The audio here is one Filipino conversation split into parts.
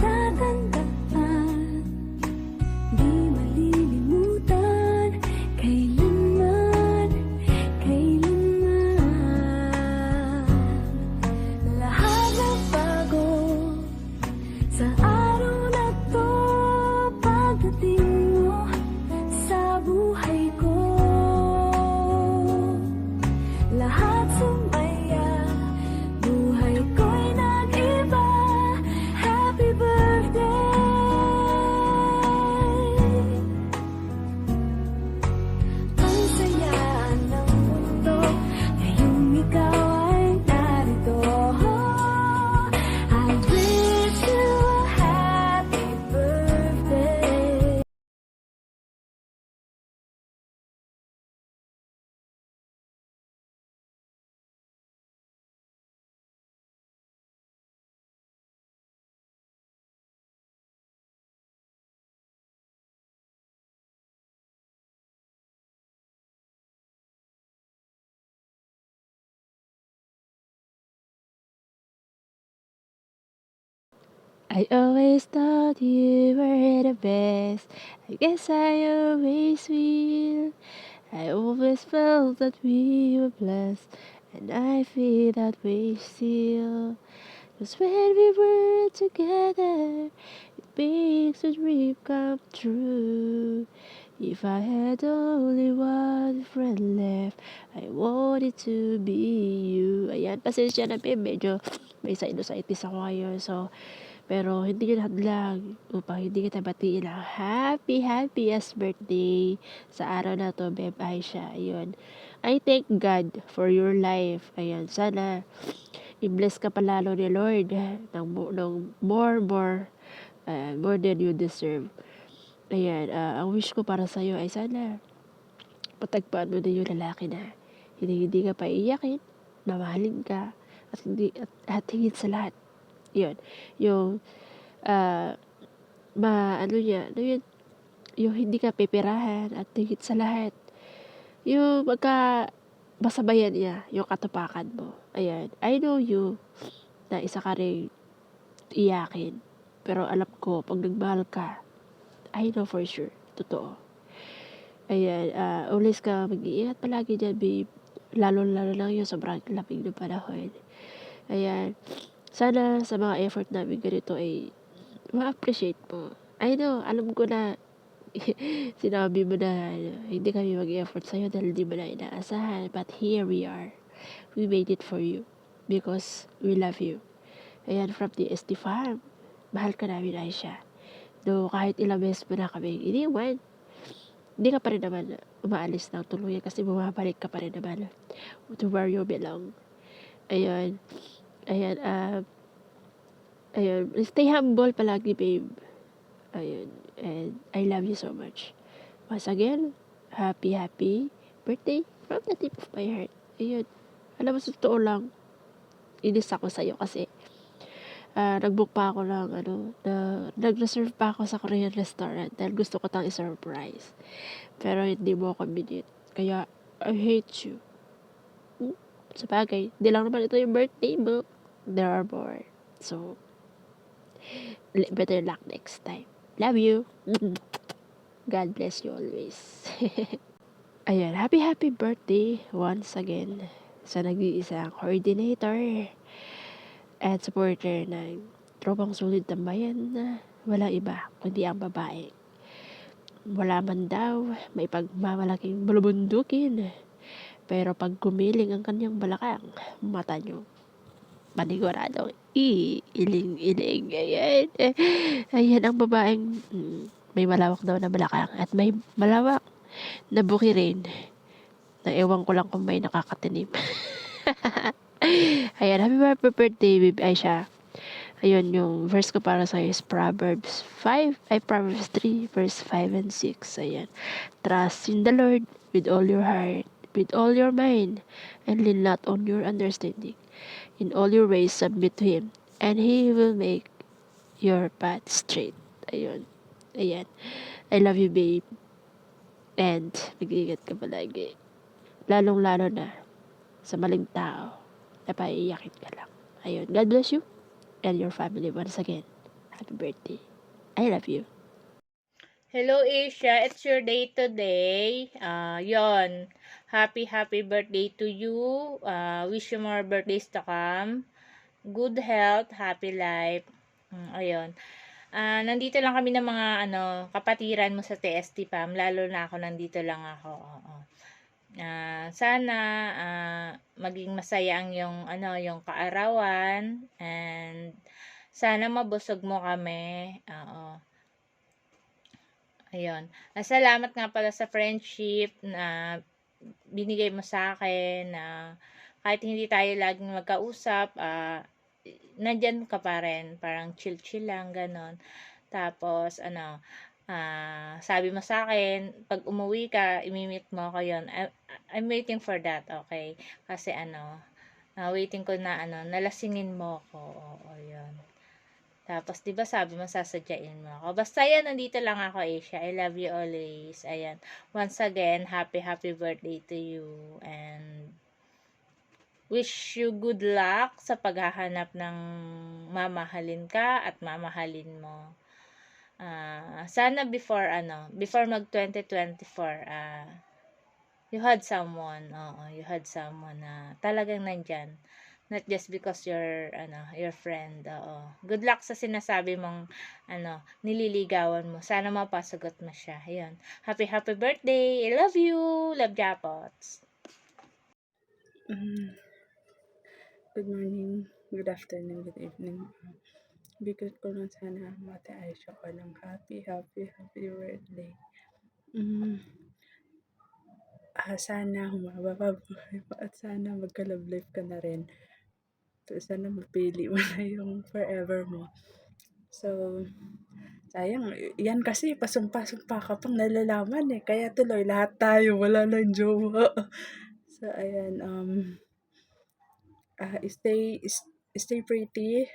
palatandaan, di malilimutan, kailanman, kailanman. Lahat ng bago sa araw na to, pagdating mo sa buhay ko, lahat sumaya, buhay ko'y nag-iba. Happy birthday! Ang saya ng mundo, ngayong ikaw ay narito. I wish you a happy birthday. I always thought you were the best. I guess I always will. I always felt that we were blessed, and I feel that way still. 'Cause when we were together, it makes a dream come true. If I had only one friend left, I wanted to be you. Ayan, pasensya na, babe. Medyo may sinusitis ako ngayon. So, pero hindi yun hadlang upang hindi kita batiin ng happiest birthday sa araw na to, Beb Aisha. Ayun. I thank God for your life. Ayan. Sana i-bless ka palalo ni Lord ng more than you deserve. Ayan. Ang wish ko para sa'yo ay sana patagpuan mo din yung lalaki na hindi ka paiyakin, mamahalin ka, at higit sa lahat. Yun. Yung ano yun, yung hindi ka pipirahan at higit sa lahat, yung masabayan niya yung katupakan mo. Ayan, I know you na isa ka rin iyakin. Pero alam ko, pag nagmahal ka, I know for sure, totoo. Ayan, always ka mag-iingat palagi dyan, babe. Lalo-lalo lang yung sobrang lamig ng panahon. Ayan, sana sa mga effort namin ganito ay ma-appreciate mo. I know, alam ko na sinabi mo na hindi kami mag-effort sa'yo dahil di mo na inaasahan. But here we are. We made it for you because we love you. Ayan, from the SD Farm. Mahal ka namin, Aisha. No, kahit ilang beses mo na kami iniwan, hindi ka pa rin naman umaalis ng tuluyan kasi bumabalik ka pa rin naman to where you belong. Ayan. Ayan, ayun. Stay humble palagi, babe. Ayun. And I love you so much. Once again, happy birthday from the tip of my heart. Ayun. Alam mo, sa totoo lang, inis ako sa'yo kasi nag-book pa ako ng nag-reserve pa ako sa Korean restaurant dahil gusto ko tang i-surprise. Pero hindi mo ako binit. Kaya, I hate you. Sa bagay, hindi lang naman ito yung birthday mo. There are more. So, better luck next time. Love you. God bless you always. Ayan, happy birthday once again sa nag-iisang coordinator at supporter ng Tropang Sulit ng Bayan na walang iba kundi ang babae. Wala man daw may pagmamalaking bulubundukin, pero pag gumiling ang kanyang balakang, mata nyo paniguradong iiling-iling. Ayan. Ayan ang babaeng may malawak daw na balakang at may malawak na buki rin na ewan ko lang kung may nakakatinim. Ayan, happy birthday, babe Aisha. Ayun, yung verse ko para sa'yo is Proverbs 3, verse 5 and 6. Ayan. Trust in the Lord with all your heart, with all your mind, and lean not on your understanding. In all your ways, submit to Him, and He will make your path straight. Ayun. Ayan. I love you, babe. And mag-iingat ka palagi. Lalong-lalo na sa maling tao na paiiyakin ka lang. Ayun. God bless you and your family once again. happy birthday. I love you. Hello Asia, it's your day today. Yon. Happy birthday to you. Wish you more birthdays to come. Good health, happy life. Ayun. Nandito lang kami ng mga kapatiran mo sa TST Pam, lalo na ako nandito lang ako. Oo. Sana maging masaya ang yung kaarawan, and sana mabusog mo kami. Oo. Ayun. Salamat nga pala sa friendship na binigay mo sa akin, na kahit hindi tayo laging magkausap, nandyan ka pa rin. Parang chill-chill lang, ganon. Tapos, sabi mo sa akin, pag umuwi ka, imimit mo ako yun. I'm waiting for that, okay? Kasi waiting ko na nalasingin mo ako. Oo, yun. Tapos, di ba sabi mo, sasadyain mo ako. Basta yan, nandito lang ako, Asia. I love you always. Ayan. Once again, happy birthday to you. And wish you good luck sa paghahanap ng mamahalin ka at mamahalin mo. Sana before mag 2024, you had someone, you had someone na talagang nandyan. Not just because you're your friend. Good luck sa sinasabi mong nililigawan mo. Sana mapasagot mo siya. Ayun. Happy birthday. I love you. Love Japots. Good morning, good afternoon, good evening. Bigyan ko lang sana Ate Aisha ko ng happy birthday. Sana humaba pa buhay mo at sana magka-love life ka na rin. Sana mapili mo na yung forever mo. So, sayang, yan kasi pasumpa-sumpa ka pang nalalaman eh. Kaya tuloy, lahat tayo, wala lang jowa. So, ayan, stay pretty,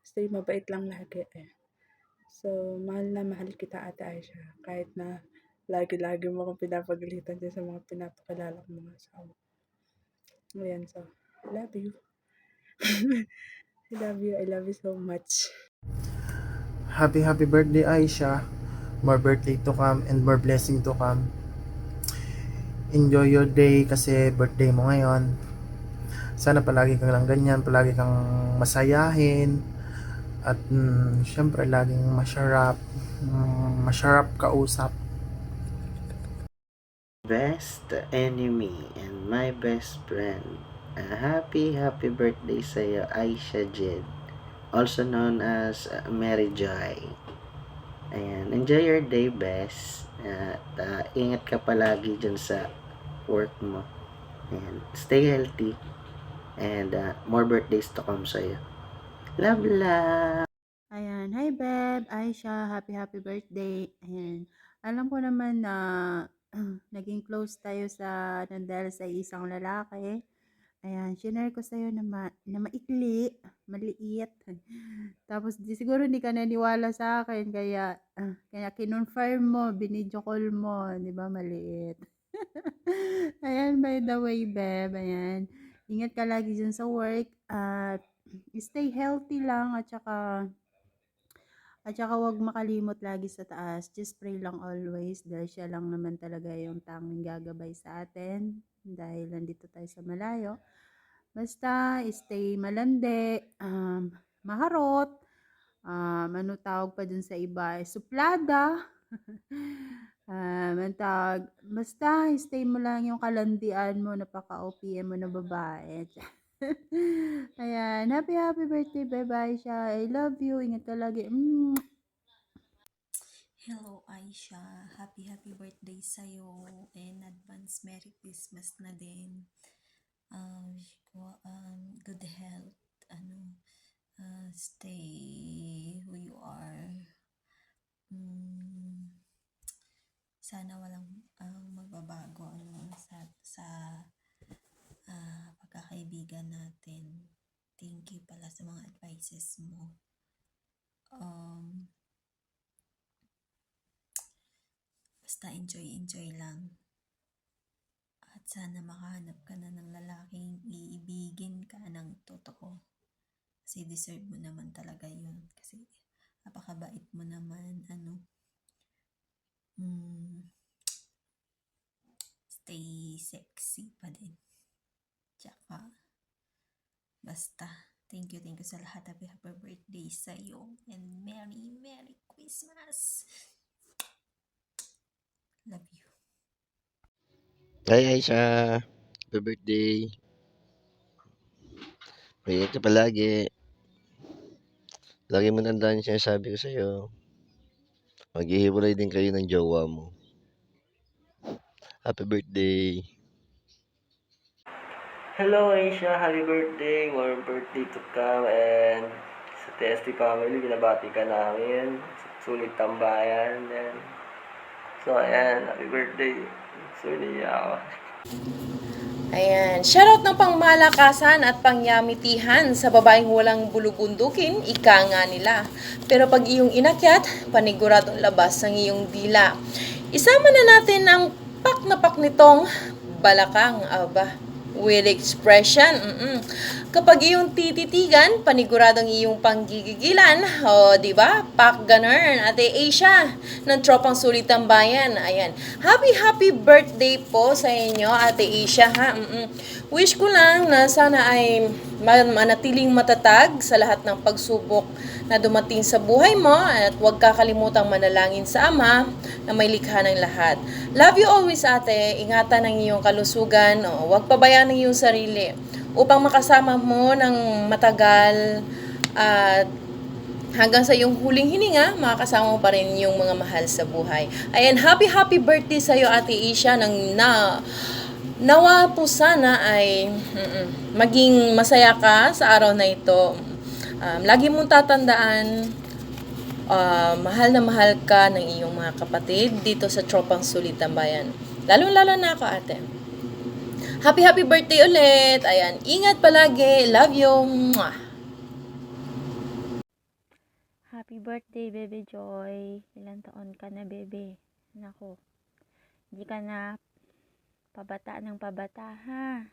stay mabait lang lagi eh. So, mahal na mahal kita Ate Aisha. Kahit na lagi-lagi mo akong pinapagalitan dyan sa mga pinapakilala ko mga asawa. Ayan, so, I love you. I love you so much. Happy birthday Aisha. More birthday to come and more blessing to come. Enjoy your day kasi birthday mo ngayon. Sana palagi kang lang ganyan, palagi kang masayahin. At syempre laging masyarap kausap. Best enemy and my best friend. Happy birthday sa'yo, Aisha Jed. Also known as Mary Joy. Ayan, enjoy your day, best. At ingat ka palagi dyan sa work mo. Ayan, stay healthy. And more birthdays to come sa'yo. Love, love! Ayan, hi Beb, Aisha, happy birthday. Ayan, alam ko naman na naging close tayo dahil sa isang lalaki. Ayan, shinare ko sa'yo na maikli, maliit. Tapos siguro hindi ka naniwala sa akin, kaya kinonfirm mo, binidyo call mo, di ba maliit. Ayan, by the way, Beb, ayan, ingat ka lagi dyan sa work at stay healthy lang at saka huwag makalimot lagi sa taas. Just pray lang always dahil siya lang naman talaga yung tanging gagabay sa atin dahil nandito tayo sa malayo. Basta stay malandi, maharot, ano tawag pa dun sa iba, suplada. Basta stay mo lang yung kalandian mo, napaka-OPM mo na babae. Ayan, happy birthday, bye-bye siya. I love you, ingat ka lagi. Hello Aisha, happy birthday sa'yo and advance Merry Christmas na din. Wish ko good health, stay who you are. Sana walang magbabago sa pagkakaibigan natin. Thank you pala sa mga advices mo. Basta enjoy lang. At sana makahanap ka na ng lalaking iibigin ka ng totoo. Kasi deserve mo naman talaga yun. Kasi napakabait mo naman, mm, stay sexy pa din. Tsaka, basta, thank you sa lahat. Happy birthday sa'yo. And Merry Christmas. Love you. Hi Aisha, happy birthday. Ingat ka palagi. Lagi mo tandaan yung sinasabi ko sa'yo. Maghihiwalay din kayo ng jowa mo. Happy birthday. Hello Aisha, happy birthday, more birthday to come, and sa TST family, binabati ka namin, sulit tambayan, and so ayan, happy birthday, sulit ako. Ayan, shoutout ng pangmalakasan at pangyamitihan sa babaeng walang bulubundukin, ika nga nila. Pero pag iyong inakyat, paniguradong labas ng iyong dila. Isama na natin ang pak na pak nitong balakang, with expression. Kapag iyong tititigan, paniguradong iyong panggigigilan. O, di ba? Pak ganern, Ate Asia, ng tropang sulit tambayan. Ayan. Happy birthday po sa inyo, Ate Asia, ha? Wish ko lang na sana ay manatiling matatag sa lahat ng pagsubok na dumating sa buhay mo at huwag kakalimutang manalangin sa Ama na may likha ng lahat. Love you always, ate. Ingatan ang iyong kalusugan. Huwag pabayaan ang iyong sarili upang makasama mo ng matagal at hanggang sa iyong huling hininga, makakasama mo pa rin yung mga mahal sa buhay. Ayan, happy birthday sa iyo, Ate Isha, nawa po sana ay maging masaya ka sa araw na ito. Lagi mong tatandaan, mahal na mahal ka ng iyong mga kapatid dito sa Tropang Sulit Tambayan. Lalo na ako, ate. Happy birthday ulit. Ayan, ingat palagi. Love you. Mwah. Happy birthday, Bebe Joy. Ilan taon ka na, Bebe? Nako, hindi ka na pabata ng pabata, ha?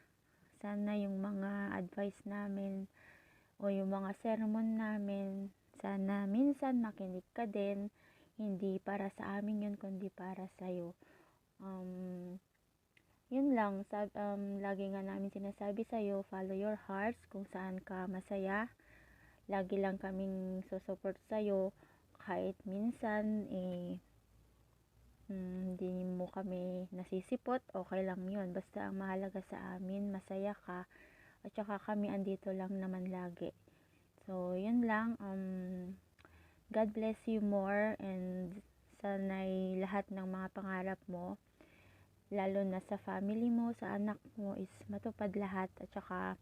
Sana yung mga advice namin o yung mga sermon namin, sana minsan makinig ka din. Hindi para sa amin yun, kundi para sa'yo. Yun lang, lagi nga namin sinasabi sa'yo, follow your hearts kung saan ka masaya. Lagi lang kaming susupport sa'yo kahit minsan hindi mo kami nasisipot, okay lang yun. Basta ang mahalaga sa amin, masaya ka. At saka kami andito lang naman lagi. So, yun lang. God bless you more, and sana'y lahat ng mga pangarap mo, lalo na sa family mo, sa anak mo, is matupad lahat. At saka,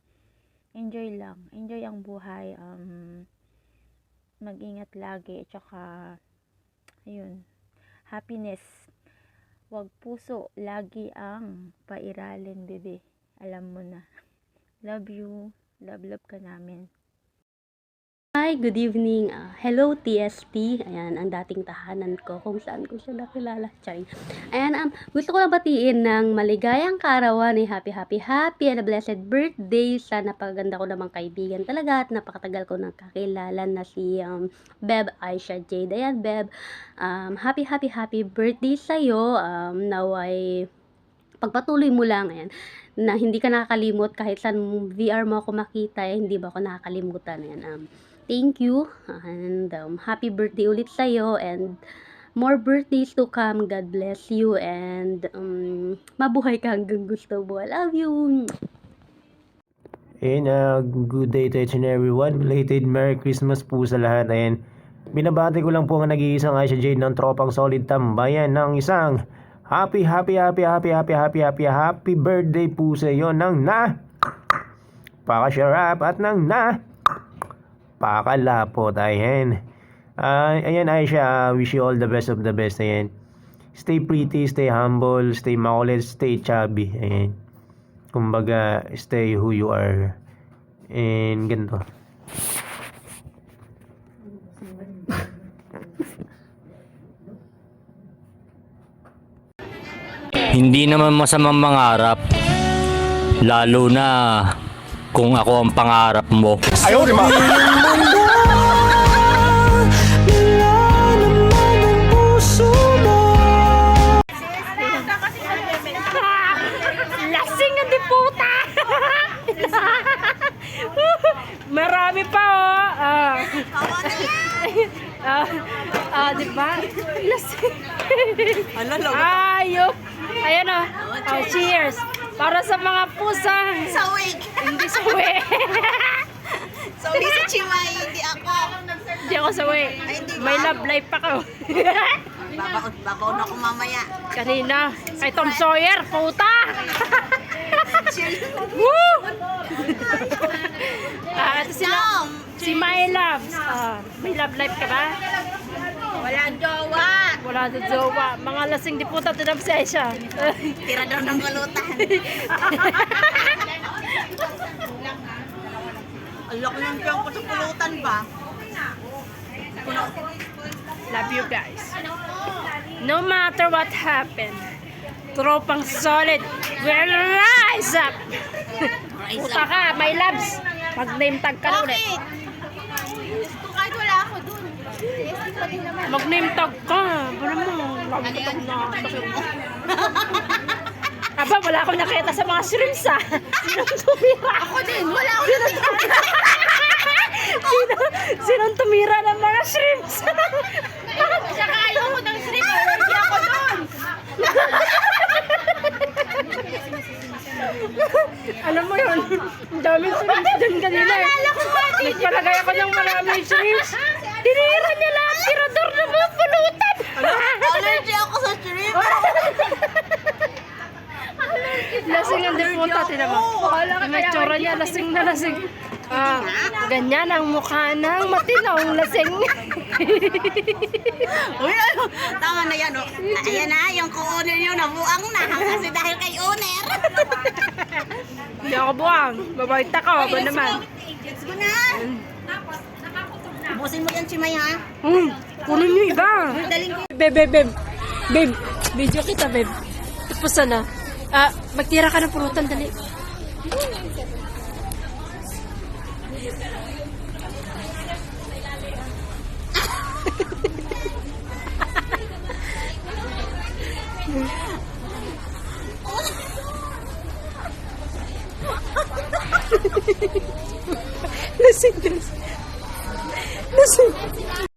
enjoy lang. Enjoy ang buhay. Mag-ingat lagi. At saka, ayun, happiness. Wag puso, lagi ang pairalin, bebe. Alam mo na. Love you. Love ka namin. Hi, good evening. Hello, TST. Ayan, ang dating tahanan ko kung saan ko siya nakilala. Charing. Ayan, gusto ko lang batiin ng maligayang kaarawan ni happy and a blessed birthday sa napakaganda ko namang kaibigan talaga at napakatagal ko nang kakilala na si Beb Aisha Jade. Ayan, Beb, happy birthday sa'yo. Naway pagpatuloy mo lang, ayan, na hindi ka nakakalimot kahit saan VR mo ako makita, hindi ba ako nakakalimutan. Ayan, thank you, and happy birthday ulit sa'yo, and more birthdays to come. God bless you, and mabuhay ka hanggang gusto mo. I love you. And good day to each and everyone. Belated Merry Christmas po sa lahat. Ayan, binabati ko lang po ang nag-iisang Aisha Jade ng Tropang Solid Tambayan ng isang happy birthday po sa iyo ng pakasarap at ng pakalapot. Ayan. Ayan, Aisha, wish you all the best of the best. Ayan. Stay pretty, stay humble, stay makulit, stay chubby. Ayan. Kumbaga, stay who you are. And ganito. Hindi naman masamang mangarap, lalo na kung ako ang pangarap mo. Ayaw, di ba? Di ba? Lasing. Ayop. Ayan o. Oh, cheers. Para sa mga pusang. Sawig. Hindi sawi. Sorry si Chimay, hindi ako. Hindi ako sawi. May love life ako. Babaon ako mamaya. Kanina. Kay Tom Sawyer. Puta. Woo! Ito sila. Si My Loves. May love life ka ba? Walang jowa. Wala sa jowa. Mga lasing di puta, tinam si Aisha. Tirador ng balutan. Ang laki ng tiyang ko sa pulutan ba? Love you guys. No matter what happened, tropang solid will rise up. Puta ka, My Loves. Mag-name tag ka na ulit. Kahit wala ako dun. Mag-name tag ka. Wala mo. Mag-tag na. Aba, wala akong nakita sa mga shrimps ah. Sinong tumira? Ako din, wala ako nakita. Sinong tumira ng mga shrimps? Saka ayoko ng shrimp. Allergy ako dun. Alam mo yun, ang daming shrimps dun kanina eh. Nagpalagay ako ng maraming shrimps. Tinira niya lahat, tirador na mga pulutan. Allergy ako sa shrimp. Lasing ang dipunta, tinama. Ang itsura niya, lasing na lasing. Ganyan ang mukha ng matinong lasing. Uy, tama na yan. Ayan na, yung co-owner nyo nabuang na. Kasi dahil kay owner. Hindi ako buwang. Mabait ako. Ba naman? Let's go na. Ubusin mo yan, Chimay, ha? Kunin niyo iba. Daling ko. Babe. Video kita, babe. Tapos na. Magtira ka ng pulutan, dali. Lasing.